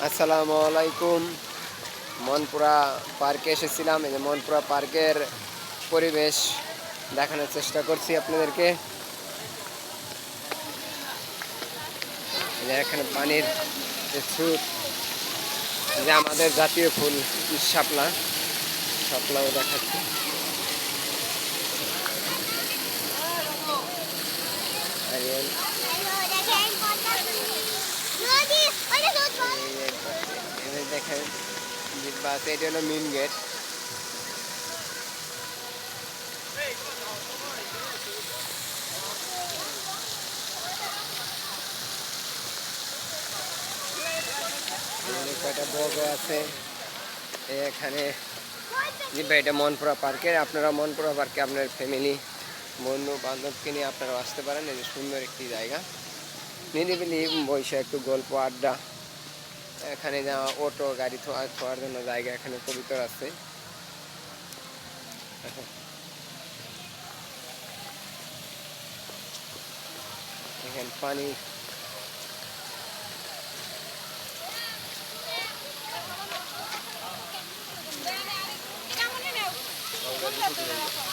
আসসালামু আলাইকুম। মনপুরা পার্কে এসেছিলাম। এই যে মনপুরা পার্কের পরিবেশ দেখানোর চেষ্টা করছি আপনাদেরকে। এখানে পানির যে স্রোত, যে আমাদের জাতীয় ফুল শাপলা, শাপলাও দেখাচ্ছি। দেখেন বাস, এটা হলো মেন গেট। কয়টা বগও আছে এখানে। এটা মনপুরা পার্কে। আপনারা মনপুরা পার্কে আপনার ফ্যামিলি বন্ধু বান্ধবকে নিয়ে আপনারা আসতে পারেন। এই যে সুন্দর একটি জায়গা, নিরিবিলি বসে একটু গল্প আড্ডা। এখানে যা অটো গাড়ি থোয়ার জন্য জায়গা এখানে পবিত্র আছে। এখানে পানি,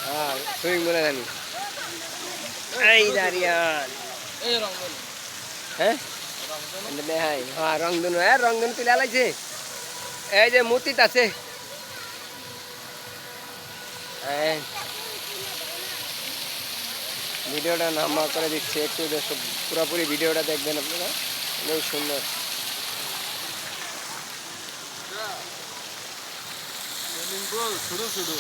হ্যাঁ সুইমিং বলে জানি। এই দাঁড়িয়ান, হ্যাঁ হ্যাঁ রংধনু, হ্যাঁ রংধনু তুলে লাগছে। এই যে মূর্তিটা আছে, ভিডিওটা নামা করে দিচ্ছে, একটু পুরোপুরি ভিডিওটা দেখবেন আপনারা, অনেক সুন্দর। শুরু শুরু